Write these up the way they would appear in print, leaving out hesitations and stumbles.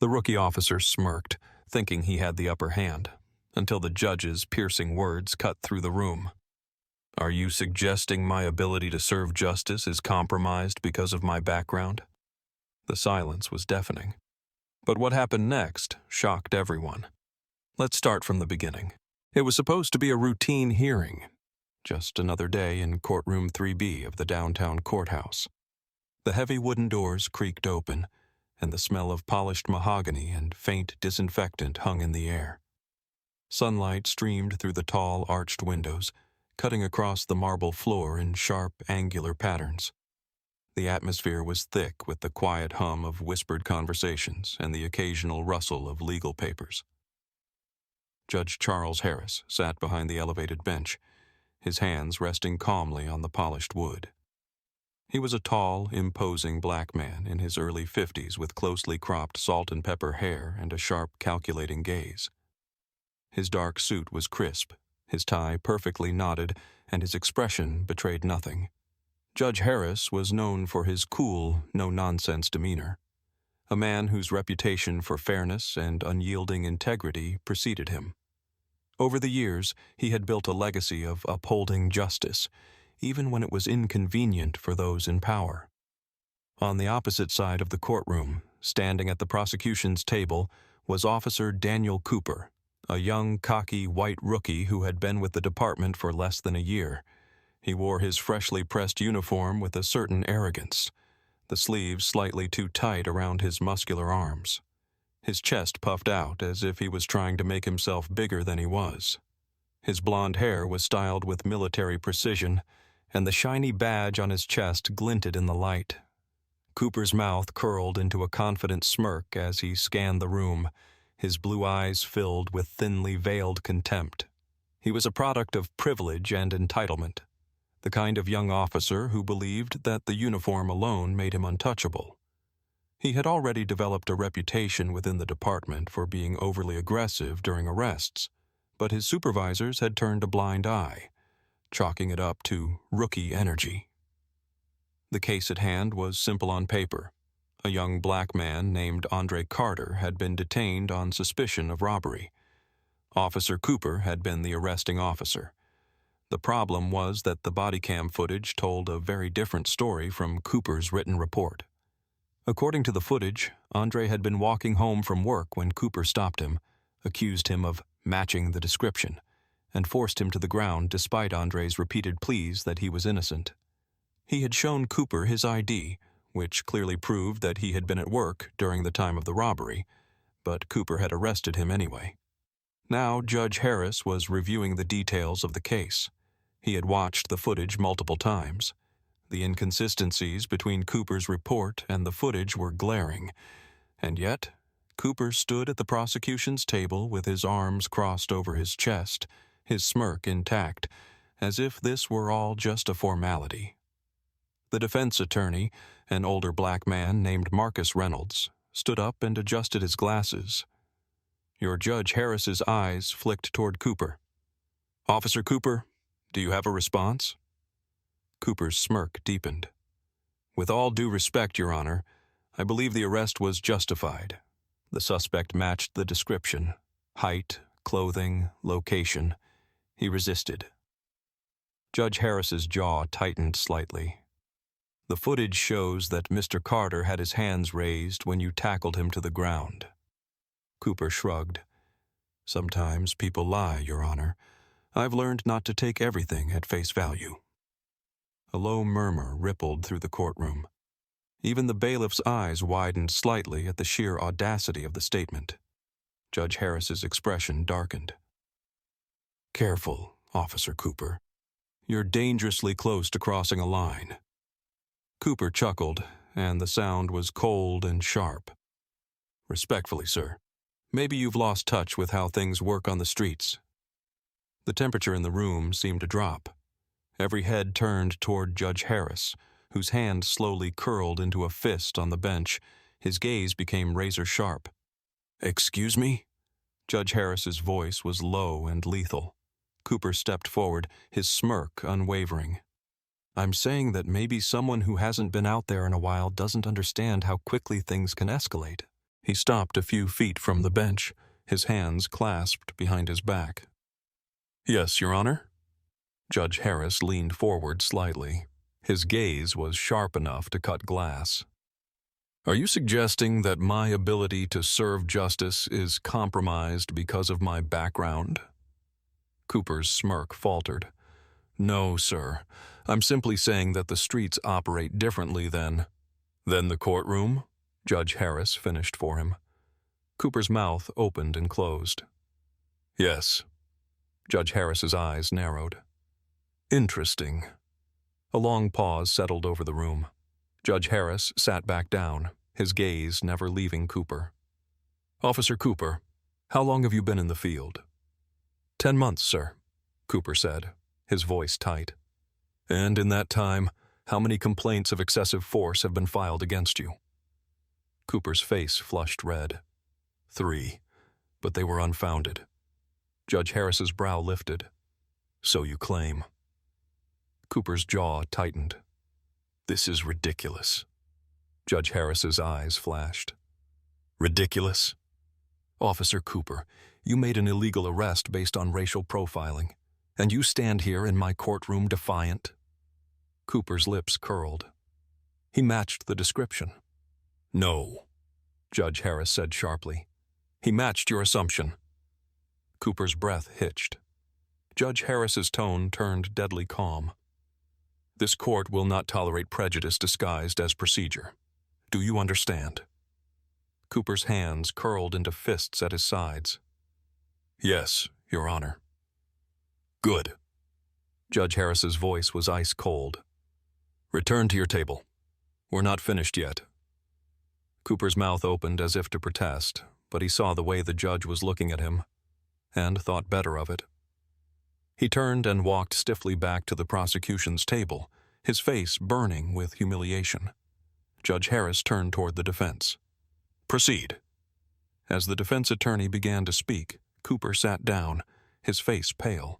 The rookie officer smirked, thinking he had the upper hand, until the judge's piercing words cut through the room. "Are you suggesting my ability to serve justice is compromised because of my background?" The silence was deafening. But what happened next shocked everyone. Let's start from the beginning. It was supposed to be a routine hearing, just another day in courtroom 3B of the downtown courthouse. The heavy wooden doors creaked open, and the smell of polished mahogany and faint disinfectant hung in the air. Sunlight streamed through the tall, arched windows, cutting across the marble floor in sharp, angular patterns. The atmosphere was thick with the quiet hum of whispered conversations and the occasional rustle of legal papers. Judge Charles Harris sat behind the elevated bench, his hands resting calmly on the polished wood. He was a tall, imposing black man in his early 50s with closely cropped salt and pepper hair and a sharp, calculating gaze. His dark suit was crisp, his tie perfectly knotted, and his expression betrayed nothing. Judge Harris was known for his cool, no-nonsense demeanor, a man whose reputation for fairness and unyielding integrity preceded him. Over the years, he had built a legacy of upholding justice, even when it was inconvenient for those in power. On the opposite side of the courtroom, standing at the prosecution's table, was Officer Daniel Cooper, a young, cocky, white rookie who had been with the department for less than a year. He wore his freshly pressed uniform with a certain arrogance, the sleeves slightly too tight around his muscular arms. His chest puffed out as if he was trying to make himself bigger than he was. His blonde hair was styled with military precision, and the shiny badge on his chest glinted in the light. Cooper's mouth curled into a confident smirk as he scanned the room, his blue eyes filled with thinly veiled contempt. He was a product of privilege and entitlement, the kind of young officer who believed that the uniform alone made him untouchable. He had already developed a reputation within the department for being overly aggressive during arrests, but his supervisors had turned a blind eye, chalking it up to rookie energy. The case at hand was simple on paper. A young black man named Andre Carter had been detained on suspicion of robbery. Officer Cooper had been the arresting officer. The problem was that the body cam footage told a very different story from Cooper's written report. According to the footage, Andre had been walking home from work when Cooper stopped him, accused him of matching the description, and forced him to the ground despite Andre's repeated pleas that he was innocent. He had shown Cooper his ID, which clearly proved that he had been at work during the time of the robbery, but Cooper had arrested him anyway. Now Judge Harris was reviewing the details of the case. He had watched the footage multiple times. The inconsistencies between Cooper's report and the footage were glaring, and yet Cooper stood at the prosecution's table with his arms crossed over his chest, his smirk intact, as if this were all just a formality. The defense attorney, an older black man named Marcus Reynolds, stood up and adjusted his glasses. Your Judge Harris's eyes flicked toward Cooper. "Officer Cooper, do you have a response?" Cooper's smirk deepened. "With all due respect, Your Honor, I believe the arrest was justified. The suspect matched the description: height, clothing, location. He resisted." Judge Harris's jaw tightened slightly. "The footage shows that Mr. Carter had his hands raised when you tackled him to the ground." Cooper shrugged. "Sometimes people lie, Your Honor. I've learned not to take everything at face value." A low murmur rippled through the courtroom. Even the bailiff's eyes widened slightly at the sheer audacity of the statement. Judge Harris's expression darkened. "Careful, Officer Cooper. You're dangerously close to crossing a line." Cooper chuckled, and the sound was cold and sharp. "Respectfully, sir, maybe you've lost touch with how things work on the streets." The temperature in the room seemed to drop. Every head turned toward Judge Harris, whose hand slowly curled into a fist on the bench. His gaze became razor-sharp. "Excuse me?" Judge Harris's voice was low and lethal. Cooper stepped forward, his smirk unwavering. "I'm saying that maybe someone who hasn't been out there in a while doesn't understand how quickly things can escalate. He stopped a few feet from the bench, his hands clasped behind his back. "Yes, Your Honor?" Judge Harris leaned forward slightly. His gaze was sharp enough to cut glass. "Are you suggesting that my ability to serve justice is compromised because of my background?" Cooper's smirk faltered. "No, sir. I'm simply saying that the streets operate differently than the courtroom," Judge Harris finished for him. Cooper's mouth opened and closed. "Yes." Judge Harris's eyes narrowed. "Interesting." A long pause settled over the room. Judge Harris sat back down, his gaze never leaving Cooper. "Officer Cooper, how long have you been in the field?" 10 months, sir," Cooper said, his voice tight. "And in that time, how many complaints of excessive force have been filed against you?" Cooper's face flushed red. 3, but they were unfounded. Judge Harris's brow lifted. "So you claim." Cooper's jaw tightened. "This is ridiculous." Judge Harris's eyes flashed. "Ridiculous? Officer Cooper, you made an illegal arrest based on racial profiling, and you stand here in my courtroom defiant?" Cooper's lips curled. "He matched the description." "No," Judge Harris said sharply. "He matched your assumption." Cooper's breath hitched. Judge Harris's tone turned deadly calm. "This court will not tolerate prejudice disguised as procedure. Do you understand?" Cooper's hands curled into fists at his sides. "Yes, Your Honor." "Good." Judge Harris's voice was ice cold. "Return to your table. We're not finished yet." Cooper's mouth opened as if to protest, but he saw the way the judge was looking at him, and thought better of it. He turned and walked stiffly back to the prosecution's table, his face burning with humiliation. Judge Harris turned toward the defense. "Proceed." As the defense attorney began to speak, Cooper sat down, his face pale.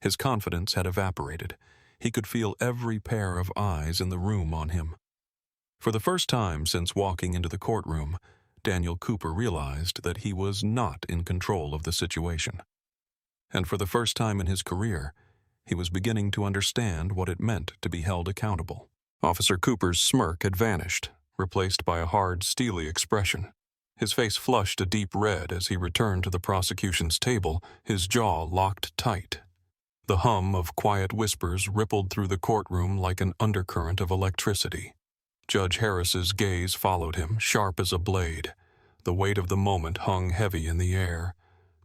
His confidence had evaporated. He could feel every pair of eyes in the room on him. For the first time since walking into the courtroom, Daniel Cooper realized that he was not in control of the situation. And for the first time in his career, he was beginning to understand what it meant to be held accountable. Officer Cooper's smirk had vanished, replaced by a hard, steely expression. His face flushed a deep red as he returned to the prosecution's table, his jaw locked tight. The hum of quiet whispers rippled through the courtroom like an undercurrent of electricity. Judge Harris's gaze followed him, sharp as a blade. The weight of the moment hung heavy in the air.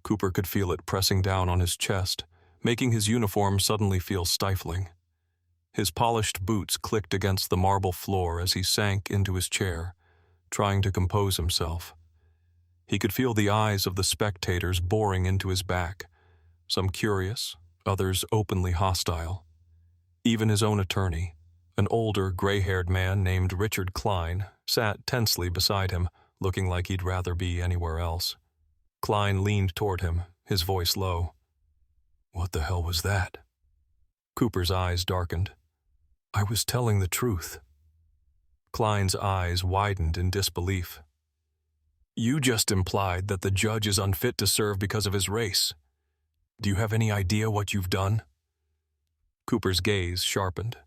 Cooper could feel it pressing down on his chest, making his uniform suddenly feel stifling. His polished boots clicked against the marble floor as he sank into his chair, trying to compose himself. He could feel the eyes of the spectators boring into his back, some curious, others openly hostile. Even his own attorney, an older, gray-haired man named Richard Klein, sat tensely beside him, looking like he'd rather be anywhere else. Klein leaned toward him, his voice low. "What the hell was that?" Cooper's eyes darkened. "I was telling the truth." Klein's eyes widened in disbelief. "You just implied that the judge is unfit to serve because of his race. Do you have any idea what you've done?" Cooper's gaze sharpened.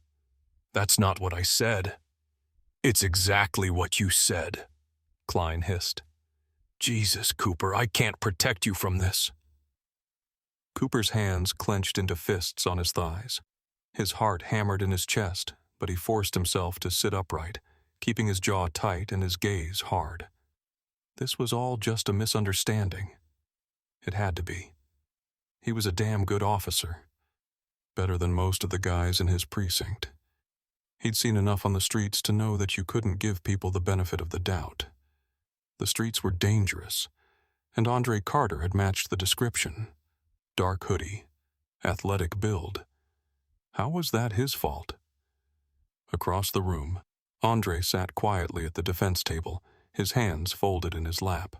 "That's not what I said." "It's exactly what you said," Klein hissed. "Jesus, Cooper, I can't protect you from this." Cooper's hands clenched into fists on his thighs. His heart hammered in his chest, but he forced himself to sit upright, keeping his jaw tight and his gaze hard. This was all just a misunderstanding. It had to be. He was a damn good officer. Better than most of the guys in his precinct. He'd seen enough on the streets to know that you couldn't give people the benefit of the doubt. The streets were dangerous, and Andre Carter had matched the description. Dark hoodie, athletic build. How was that his fault? Across the room, Andre sat quietly at the defense table, his hands folded in his lap.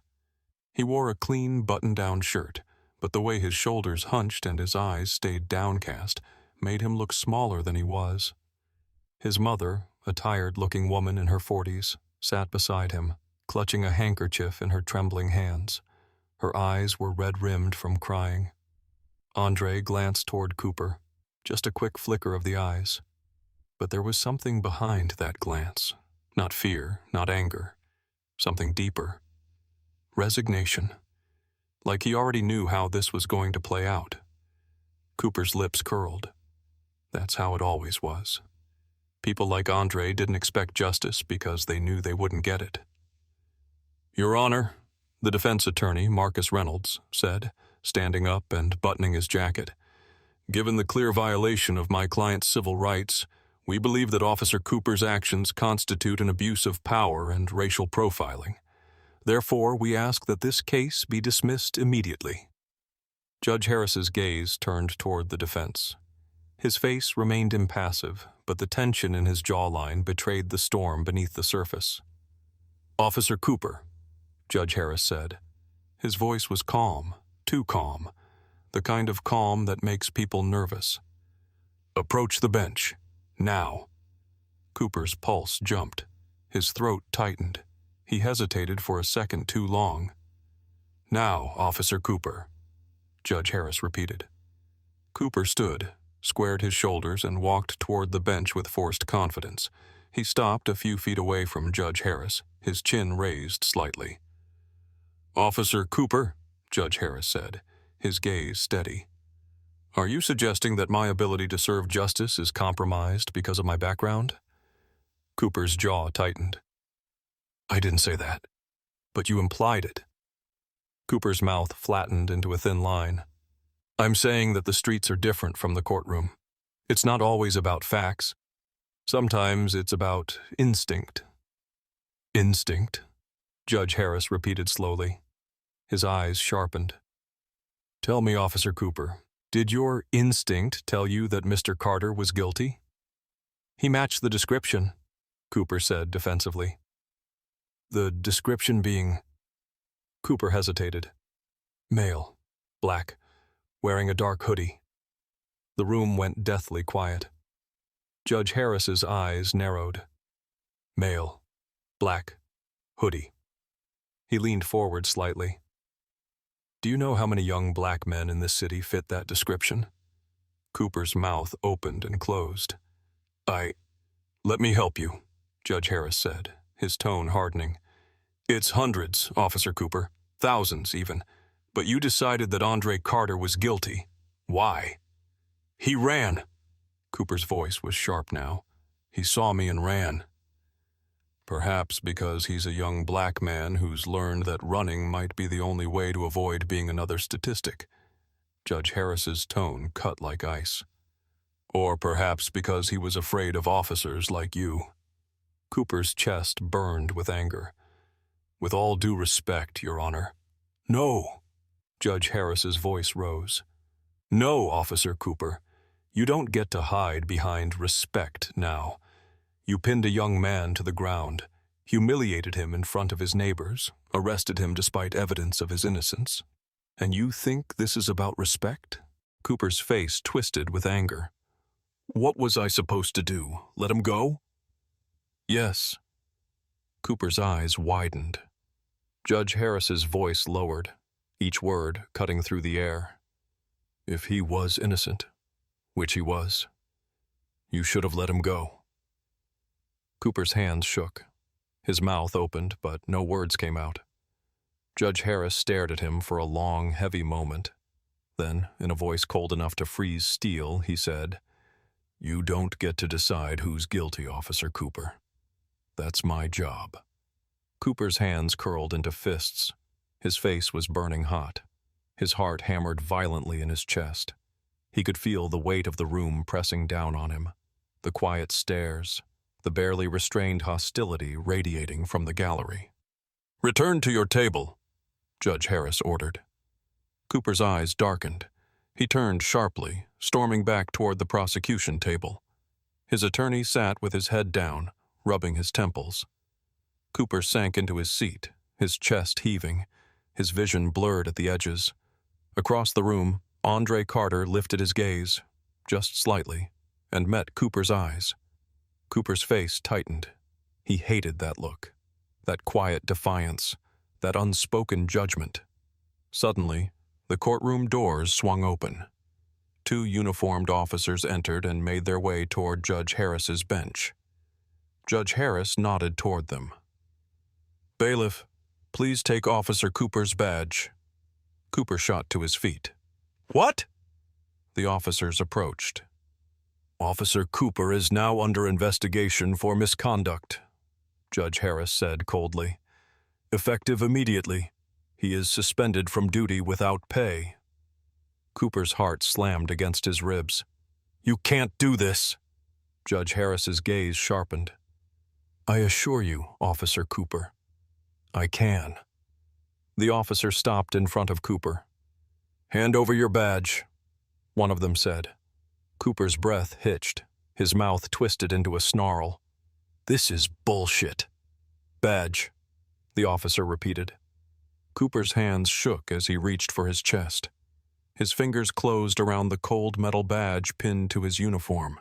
He wore a clean button-down shirt, but the way his shoulders hunched and his eyes stayed downcast made him look smaller than he was. His mother, a tired-looking woman in her 40s, sat beside him, clutching a handkerchief in her trembling hands. Her eyes were red-rimmed from crying. Andre glanced toward Cooper, just a quick flicker of the eyes. But there was something behind that glance. Not fear, not anger. Something deeper. Resignation. Like he already knew how this was going to play out. Cooper's lips curled. That's how it always was. People like Andre didn't expect justice because they knew they wouldn't get it. "Your Honor," the defense attorney, Marcus Reynolds, said, standing up and buttoning his jacket, "given the clear violation of my client's civil rights, we believe that Officer Cooper's actions constitute an abuse of power and racial profiling. Therefore, we ask that this case be dismissed immediately." Judge Harris's gaze turned toward the defense. His face remained impassive, but the tension in his jawline betrayed the storm beneath the surface. "Officer Cooper," Judge Harris said. His voice was calm, too calm, the kind of calm that makes people nervous. "Approach the bench, now." Cooper's pulse jumped. His throat tightened. He hesitated for a second too long. "Now, Officer Cooper," Judge Harris repeated. Cooper stood, squared his shoulders, and walked toward the bench with forced confidence. He stopped a few feet away from Judge Harris, his chin raised slightly. "Officer Cooper," Judge Harris said, his gaze steady. "Are you suggesting that my ability to serve justice is compromised because of my background?" Cooper's jaw tightened. "I didn't say that, but you implied it." Cooper's mouth flattened into a thin line. "I'm saying that the streets are different from the courtroom. It's not always about facts. Sometimes it's about instinct." "Instinct?" Judge Harris repeated slowly. His eyes sharpened. "Tell me, Officer Cooper, did your instinct tell you that Mr. Carter was guilty?" "He matched the description," Cooper said defensively. "The description being—" Cooper hesitated. "Male, black, wearing a dark hoodie." The room went deathly quiet. Judge Harris's eyes narrowed. "Male, black, hoodie." He leaned forward slightly. "Do you know how many young black men in this city fit that description?" Cooper's mouth opened and closed. Let me help you," Judge Harris said, his tone hardening. "It's hundreds, Officer Cooper, thousands even, but you decided that Andre Carter was guilty. Why?" "He ran." Cooper's voice was sharp now. "He saw me and ran." "Perhaps because he's a young black man who's learned that running might be the only way to avoid being another statistic." Judge Harris's tone cut like ice. "Or perhaps because he was afraid of officers like you." Cooper's chest burned with anger. "With all due respect, Your Honor." "No!" Judge Harris's voice rose. "No, Officer Cooper. You don't get to hide behind respect now. You pinned a young man to the ground, humiliated him in front of his neighbors, arrested him despite evidence of his innocence. And you think this is about respect?" Cooper's face twisted with anger. "What was I supposed to do? Let him go?" "Yes." Cooper's eyes widened. Judge Harris's voice lowered, each word cutting through the air. "If he was innocent, which he was, you should have let him go." Cooper's hands shook. His mouth opened, but no words came out. Judge Harris stared at him for a long, heavy moment. Then, in a voice cold enough to freeze steel, he said, "You don't get to decide who's guilty, Officer Cooper. That's my job." Cooper's hands curled into fists. His face was burning hot. His heart hammered violently in his chest. He could feel the weight of the room pressing down on him, the quiet stares, the barely restrained hostility radiating from the gallery. "Return to your table," Judge Harris ordered. Cooper's eyes darkened. He turned sharply, storming back toward the prosecution table. His attorney sat with his head down, rubbing his temples. Cooper sank into his seat, his chest heaving, his vision blurred at the edges. Across the room, Andre Carter lifted his gaze, just slightly, and met Cooper's eyes. Cooper's face tightened. He hated that look. that quiet defiance, that unspoken judgment. Suddenly, the courtroom doors swung open. Two uniformed officers entered and made their way toward Judge Harris's bench. Judge Harris nodded toward them. "Bailiff, please take Officer Cooper's badge." Cooper shot to his feet. "What?" The officers approached. "Officer Cooper is now under investigation for misconduct," Judge Harris said coldly. "Effective immediately. He is suspended from duty without pay." Cooper's heart slammed against his ribs. "You can't do this." Judge Harris's gaze sharpened. "I assure you, Officer Cooper, I can." The officer stopped in front of Cooper. "Hand over your badge," one of them said. Cooper's breath hitched, his mouth twisted into a snarl. "This is bullshit." "Badge," the officer repeated. Cooper's hands shook as he reached for his chest. His fingers closed around the cold metal badge pinned to his uniform.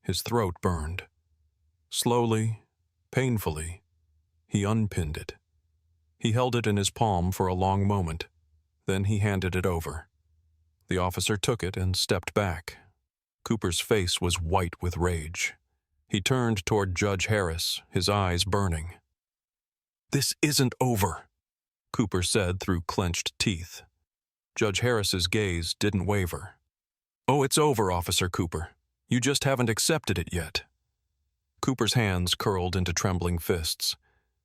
His throat burned. Slowly, painfully, he unpinned it. He held it in his palm for a long moment. Then he handed it over. The officer took it and stepped back. Cooper's face was white with rage. He turned toward Judge Harris, his eyes burning. "This isn't over," Cooper said through clenched teeth. Judge Harris's gaze didn't waver. "Oh, it's over, Officer Cooper. You just haven't accepted it yet." Cooper's hands curled into trembling fists.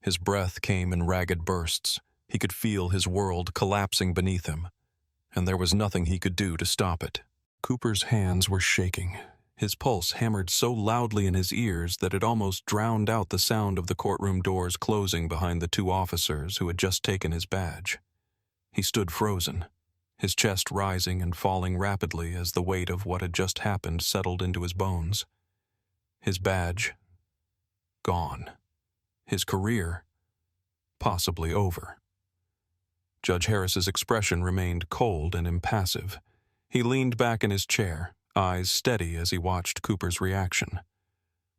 His breath came in ragged bursts. He could feel his world collapsing beneath him, and there was nothing he could do to stop it. Cooper's hands were shaking. His pulse hammered so loudly in his ears that it almost drowned out the sound of the courtroom doors closing behind the two officers who had just taken his badge. He stood frozen, his chest rising and falling rapidly as the weight of what had just happened settled into his bones. His badge, gone. His career, possibly over. Judge Harris's expression remained cold and impassive. He leaned back in his chair, eyes steady as he watched Cooper's reaction.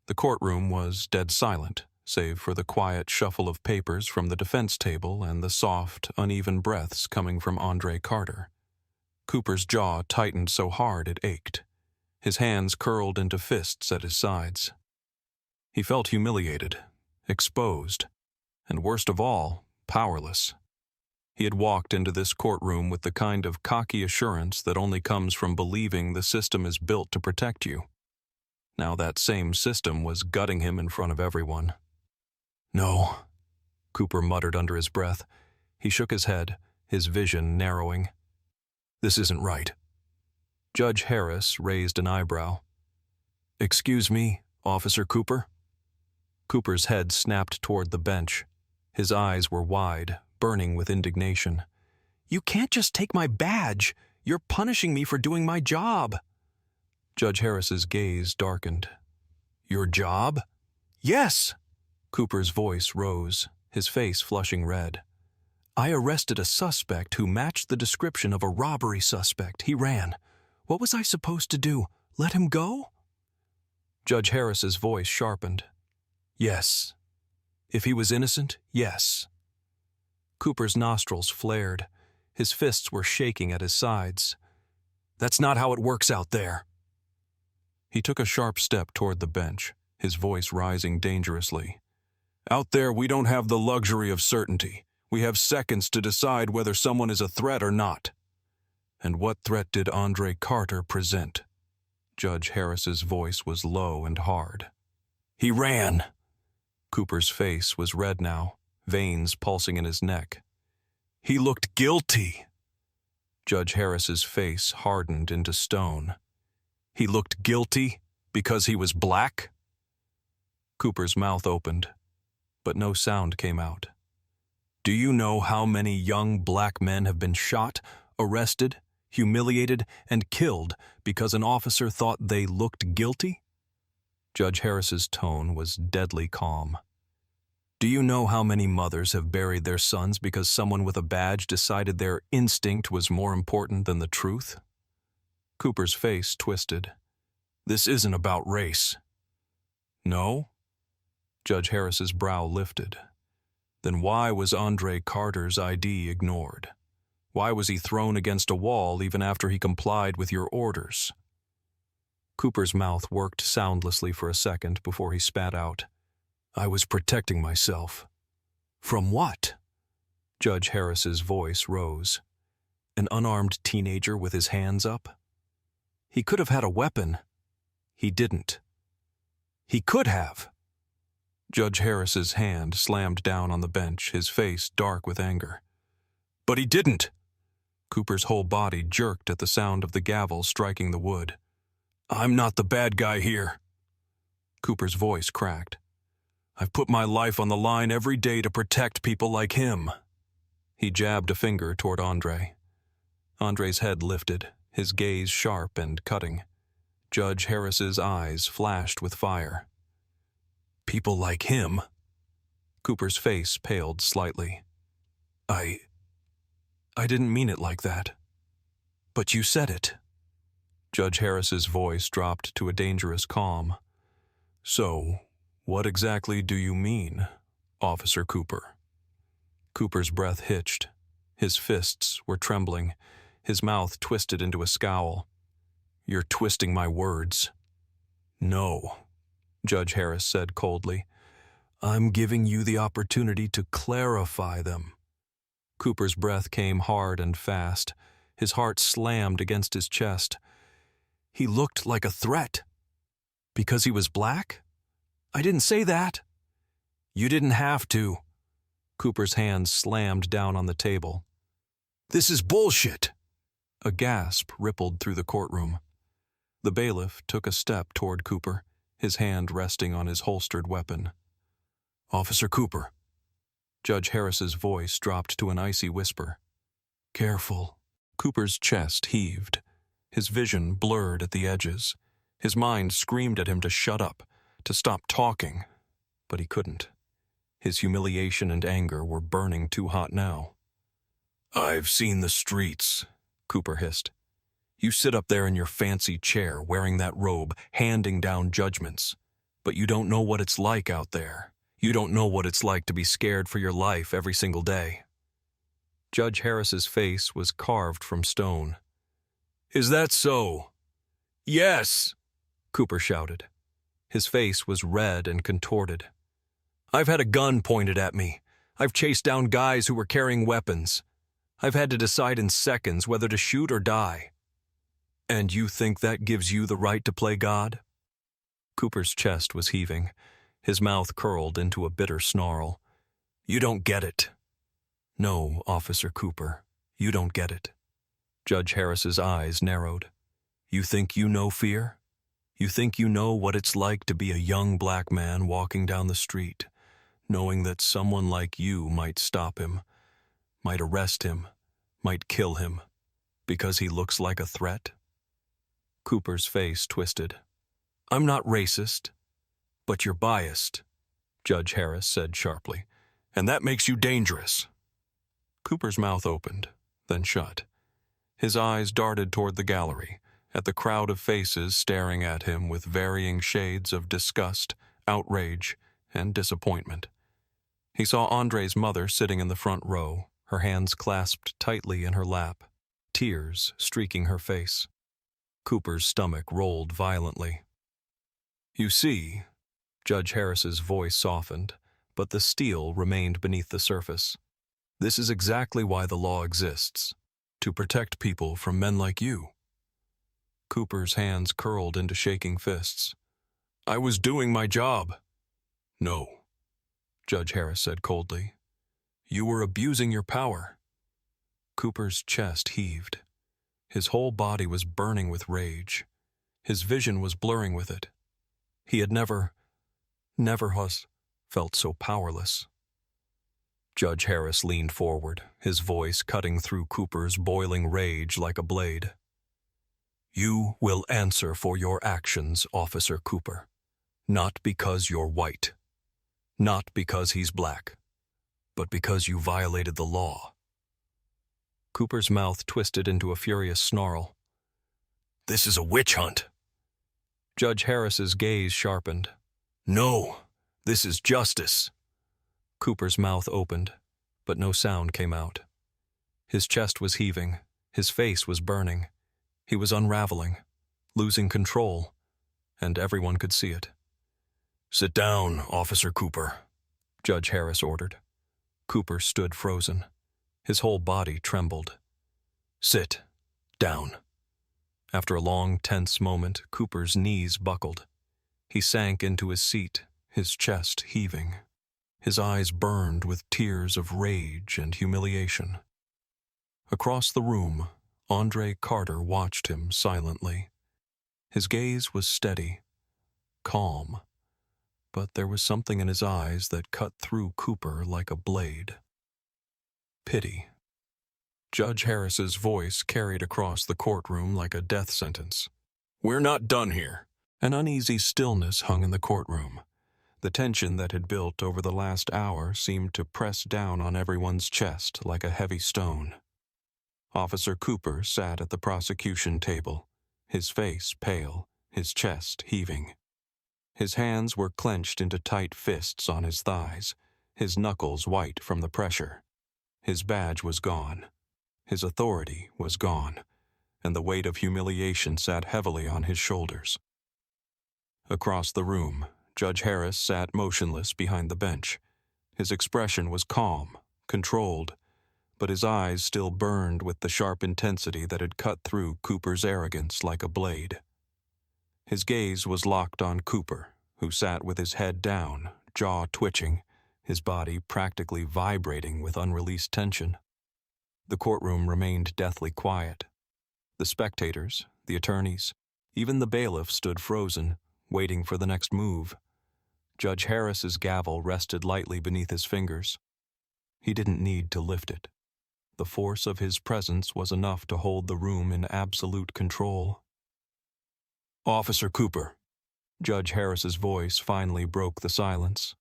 The courtroom was dead silent, save for the quiet shuffle of papers from the defense table and the soft, uneven breaths coming from Andre Carter. Cooper's jaw tightened so hard it ached. His hands curled into fists at his sides. He felt humiliated, exposed, and worst of all, powerless. He had walked into this courtroom with the kind of cocky assurance that only comes from believing the system is built to protect you. Now that same system was gutting him in front of everyone. "No," Cooper muttered under his breath. He shook his head, his vision narrowing. "This isn't right." Judge Harris raised an eyebrow. "Excuse me, Officer Cooper?" Cooper's head snapped toward the bench. His eyes were wide, burning with indignation. "You can't just take my badge. You're punishing me for doing my job." Judge Harris's gaze darkened. "Your job?" "Yes." Cooper's voice rose, his face flushing red. "I arrested a suspect who matched the description of a robbery suspect. He ran. What was I supposed to do? Let him go?" Judge Harris's voice sharpened. "Yes. If he was innocent, yes." Cooper's nostrils flared. His fists were shaking at his sides. "That's not how it works out there." He took a sharp step toward the bench, his voice rising dangerously. "Out there, we don't have the luxury of certainty. We have seconds to decide whether someone is a threat or not." "And what threat did Andre Carter present?" Judge Harris's voice was low and hard. "He ran." Cooper's face was red now, veins pulsing in his neck. "He looked guilty." Judge Harris's face hardened into stone. "He looked guilty because he was black?" Cooper's mouth opened, but no sound came out. "Do you know how many young black men have been shot, arrested, humiliated, and killed because an officer thought they looked guilty?" Judge Harris's tone was deadly calm. "Do you know how many mothers have buried their sons because someone with a badge decided their instinct was more important than the truth?" Cooper's face twisted. "This isn't about race." "No?" Judge Harris's brow lifted. Then why was Andre Carter's ID ignored? Why was he thrown against a wall even after he complied with your orders? Cooper's mouth worked soundlessly for a second before he spat out. I was protecting myself. From what? Judge Harris's voice rose. An unarmed teenager with his hands up? He could have had a weapon. He didn't. He could have. Judge Harris's hand slammed down on the bench, his face dark with anger. But he didn't. Cooper's whole body jerked at the sound of the gavel striking the wood. I'm not the bad guy here. Cooper's voice cracked. I've put my life on the line every day to protect people like him. He jabbed a finger toward Andre. Andre's head lifted, his gaze sharp and cutting. Judge Harris's eyes flashed with fire. People like him? Cooper's face paled slightly. I didn't mean it like that. But you said it. Judge Harris's voice dropped to a dangerous calm. So, what exactly do you mean, Officer Cooper? Cooper's breath hitched. His fists were trembling, his mouth twisted into a scowl. You're twisting my words. No, Judge Harris said coldly. I'm giving you the opportunity to clarify them. Cooper's breath came hard and fast. His heart slammed against his chest. He looked like a threat. Because he was black? I didn't say that. You didn't have to. Cooper's hands slammed down on the table. This is bullshit. A gasp rippled through the courtroom. The bailiff took a step toward Cooper, his hand resting on his holstered weapon. Officer Cooper. Judge Harris's voice dropped to an icy whisper. Careful. Cooper's chest heaved. His vision blurred at the edges. His mind screamed at him to shut up, to stop talking. But he couldn't. His humiliation and anger were burning too hot now. I've seen the streets, Cooper hissed. You sit up there in your fancy chair, wearing that robe, handing down judgments. But you don't know what it's like out there. You don't know what it's like to be scared for your life every single day. Judge Harris's face was carved from stone. Is that so? Yes, Cooper shouted. His face was red and contorted. I've had a gun pointed at me. I've chased down guys who were carrying weapons. I've had to decide in seconds whether to shoot or die. And you think that gives you the right to play God? Cooper's chest was heaving. His mouth curled into a bitter snarl. You don't get it. No, Officer Cooper, you don't get it. Judge Harris's eyes narrowed. You think you know fear? You think you know what it's like to be a young black man walking down the street, knowing that someone like you might stop him, might arrest him, might kill him, because he looks like a threat? Cooper's face twisted. I'm not racist. But you're biased, Judge Harris said sharply, and that makes you dangerous. Cooper's mouth opened, then shut. His eyes darted toward the gallery, at the crowd of faces staring at him with varying shades of disgust, outrage, and disappointment. He saw Andre's mother sitting in the front row, her hands clasped tightly in her lap, tears streaking her face. Cooper's stomach rolled violently. You see, Judge Harris's voice softened, but the steel remained beneath the surface. This is exactly why the law exists, to protect people from men like you. Cooper's hands curled into shaking fists. I was doing my job. No, Judge Harris said coldly. You were abusing your power. Cooper's chest heaved. His whole body was burning with rage. His vision was blurring with it. He had never felt so powerless. Judge Harris leaned forward, his voice cutting through Cooper's boiling rage like a blade. You will answer for your actions, Officer Cooper. Not because you're white. Not because he's black. But because you violated the law. Cooper's mouth twisted into a furious snarl. This is a witch hunt. Judge Harris's gaze sharpened. No, this is justice. Cooper's mouth opened, but no sound came out. His chest was heaving, his face was burning. He was unraveling, losing control, and everyone could see it. "Sit down, Officer Cooper," Judge Harris ordered. Cooper stood frozen. His whole body trembled. "Sit down." After a long, tense moment, Cooper's knees buckled. He sank into his seat, his chest heaving. His eyes burned with tears of rage and humiliation. Across the room, Andre Carter watched him silently. His gaze was steady, calm, but there was something in his eyes that cut through Cooper like a blade. Pity. Judge Harris's voice carried across the courtroom like a death sentence. "We're not done here." An uneasy stillness hung in the courtroom. The tension that had built over the last hour seemed to press down on everyone's chest like a heavy stone. Officer Cooper sat at the prosecution table, his face pale, his chest heaving. His hands were clenched into tight fists on his thighs, his knuckles white from the pressure. His badge was gone. His authority was gone, and the weight of humiliation sat heavily on his shoulders. Across the room, Judge Harris sat motionless behind the bench. His expression was calm, controlled, but his eyes still burned with the sharp intensity that had cut through Cooper's arrogance like a blade. His gaze was locked on Cooper, who sat with his head down, jaw twitching, his body practically vibrating with unreleased tension. The courtroom remained deathly quiet. The spectators, the attorneys, even the bailiff stood frozen, waiting for the next move. Judge Harris's gavel rested lightly beneath his fingers. He didn't need to lift it. The force of his presence was enough to hold the room in absolute control. "Officer Cooper." Judge Harris's voice finally broke the silence.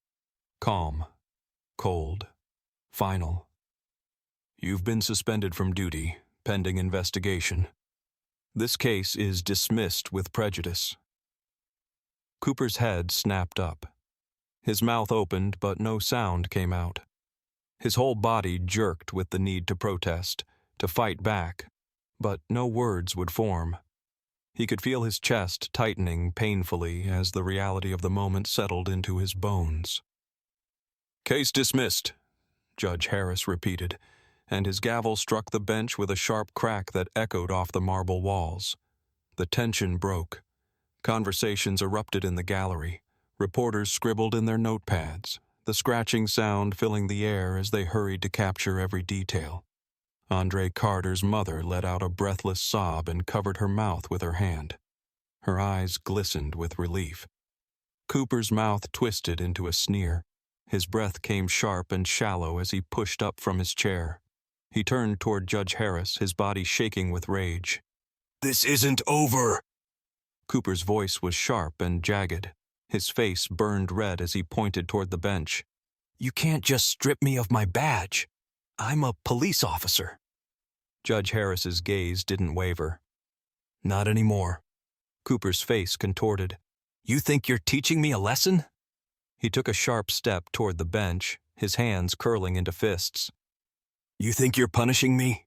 Calm, cold, final. "You've been suspended from duty, pending investigation. This case is dismissed with prejudice." Cooper's head snapped up. His mouth opened, but no sound came out. His whole body jerked with the need to protest, to fight back, but no words would form. He could feel his chest tightening painfully as the reality of the moment settled into his bones. "Case dismissed," Judge Harris repeated, and his gavel struck the bench with a sharp crack that echoed off the marble walls. The tension broke. Conversations erupted in the gallery. Reporters scribbled in their notepads, the scratching sound filling the air as they hurried to capture every detail. Andre Carter's mother let out a breathless sob and covered her mouth with her hand. Her eyes glistened with relief. Cooper's mouth twisted into a sneer. His breath came sharp and shallow as he pushed up from his chair. He turned toward Judge Harris, his body shaking with rage. "This isn't over!" Cooper's voice was sharp and jagged. His face burned red as he pointed toward the bench. "You can't just strip me of my badge. I'm a police officer." Judge Harris's gaze didn't waver. "Not anymore." Cooper's face contorted. "You think you're teaching me a lesson?" He took a sharp step toward the bench, his hands curling into fists. "You think you're punishing me?"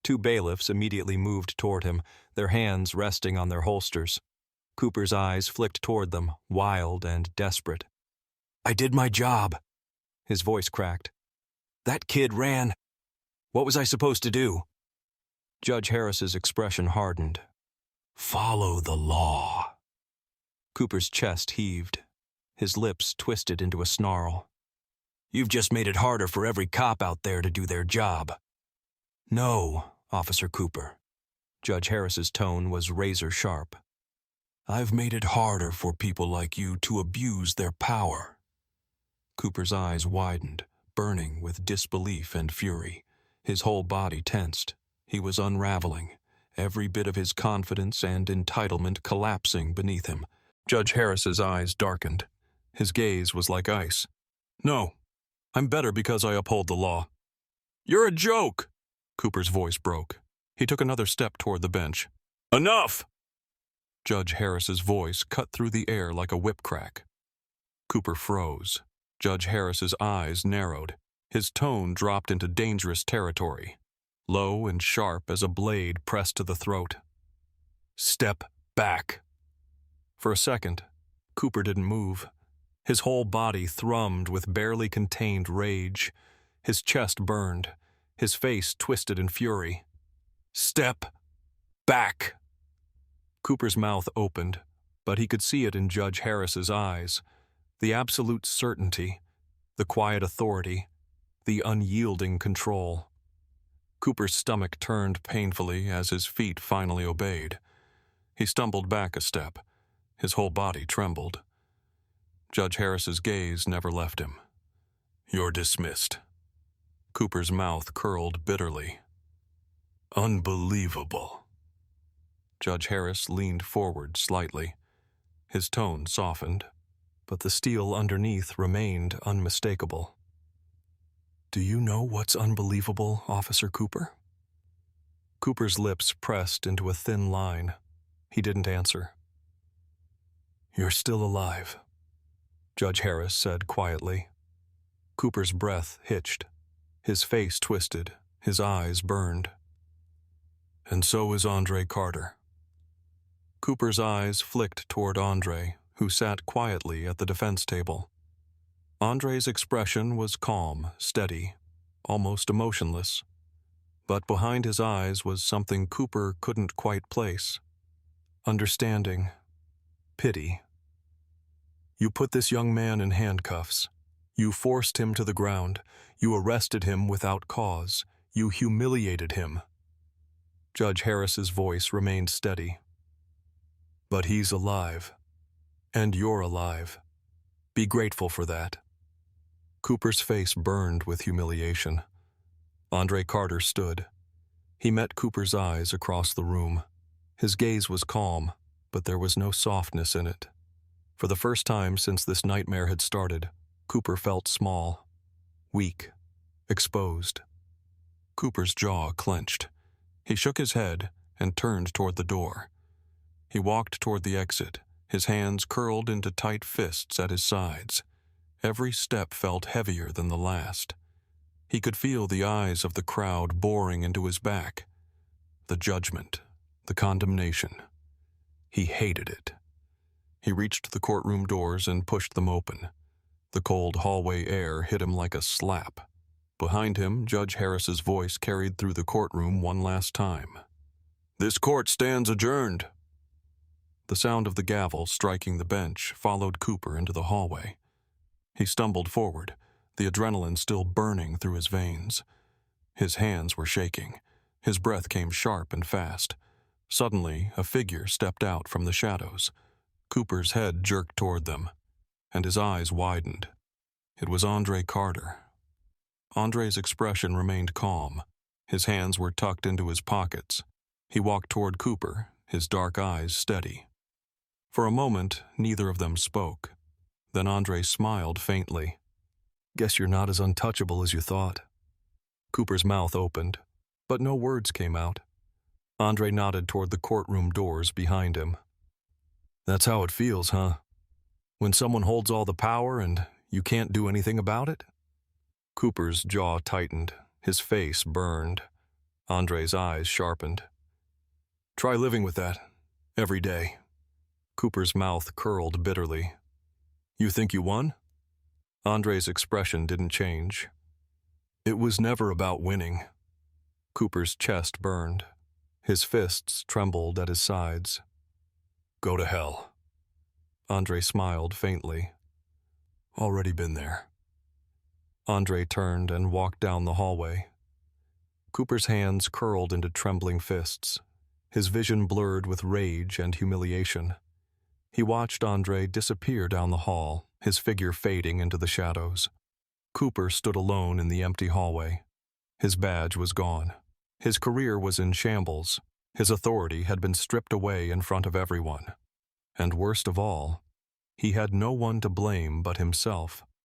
Two bailiffs immediately moved toward him, their hands resting on their holsters. Cooper's eyes flicked toward them, wild and desperate. "I did my job." His voice cracked. "That kid ran. What was I supposed to do?" Judge Harris's expression hardened. "Follow the law." Cooper's chest heaved. His lips twisted into a snarl. "You've just made it harder for every cop out there to do their job." "No, Officer Cooper." Judge Harris's tone was razor sharp. "I've made it harder for people like you to abuse their power." Cooper's eyes widened, burning with disbelief and fury. His whole body tensed. He was unraveling, every bit of his confidence and entitlement collapsing beneath him. Judge Harris's eyes darkened. His gaze was like ice. "No, I'm better because I uphold the law." "You're a joke!" Cooper's voice broke. He took another step toward the bench. "Enough!" Judge Harris's voice cut through the air like a whip crack. Cooper froze. Judge Harris's eyes narrowed. His tone dropped into dangerous territory, low and sharp as a blade pressed to the throat. "Step back." For a second, Cooper didn't move. His whole body thrummed with barely contained rage. His chest burned, his face twisted in fury. "Step back." Cooper's mouth opened, but he could see it in Judge Harris's eyes. The absolute certainty, the quiet authority, the unyielding control. Cooper's stomach turned painfully as his feet finally obeyed. He stumbled back a step. His whole body trembled. Judge Harris's gaze never left him. "You're dismissed." Cooper's mouth curled bitterly. "Unbelievable." Judge Harris leaned forward slightly. His tone softened, but the steel underneath remained unmistakable. "Do you know what's unbelievable, Officer Cooper?" Cooper's lips pressed into a thin line. He didn't answer. "You're still alive," Judge Harris said quietly. Cooper's breath hitched. His face twisted. His eyes burned. "And so is Andre Carter." Cooper's eyes flicked toward Andre, who sat quietly at the defense table. Andre's expression was calm, steady, almost emotionless. But behind his eyes was something Cooper couldn't quite place. Understanding. Pity. "You put this young man in handcuffs. You forced him to the ground. You arrested him without cause. You humiliated him." Judge Harris's voice remained steady. "But he's alive. And you're alive. Be grateful for that." Cooper's face burned with humiliation. Andre Carter stood. He met Cooper's eyes across the room. His gaze was calm, but there was no softness in it. For the first time since this nightmare had started, Cooper felt small, weak, exposed. Cooper's jaw clenched. He shook his head and turned toward the door. He walked toward the exit, his hands curled into tight fists at his sides. Every step felt heavier than the last. He could feel the eyes of the crowd boring into his back. The judgment, the condemnation. He hated it. He reached the courtroom doors and pushed them open. The cold hallway air hit him like a slap. Behind him, Judge Harris's voice carried through the courtroom one last time. "This court stands adjourned." The sound of the gavel striking the bench followed Cooper into the hallway. He stumbled forward, the adrenaline still burning through his veins. His hands were shaking. His breath came sharp and fast. Suddenly, a figure stepped out from the shadows. Cooper's head jerked toward them, and his eyes widened. It was Andre Carter. Andre's expression remained calm. His hands were tucked into his pockets. He walked toward Cooper, his dark eyes steady. For a moment, neither of them spoke. Then Andre smiled faintly. "Guess you're not as untouchable as you thought." Cooper's mouth opened, but no words came out. Andre nodded toward the courtroom doors behind him. "That's how it feels, huh? When someone holds all the power and you can't do anything about it?" Cooper's jaw tightened. His face burned. Andre's eyes sharpened. "Try living with that. Every day." Cooper's mouth curled bitterly. "You think you won?" Andre's expression didn't change. "It was never about winning." Cooper's chest burned. His fists trembled at his sides. "Go to hell." Andre smiled faintly. "Already been there." Andre turned and walked down the hallway. Cooper's hands curled into trembling fists. His vision blurred with rage and humiliation. He watched Andre disappear down the hall, his figure fading into the shadows. Cooper stood alone in the empty hallway. His badge was gone. His career was in shambles. His authority had been stripped away in front of everyone. And worst of all, he had no one to blame but himself.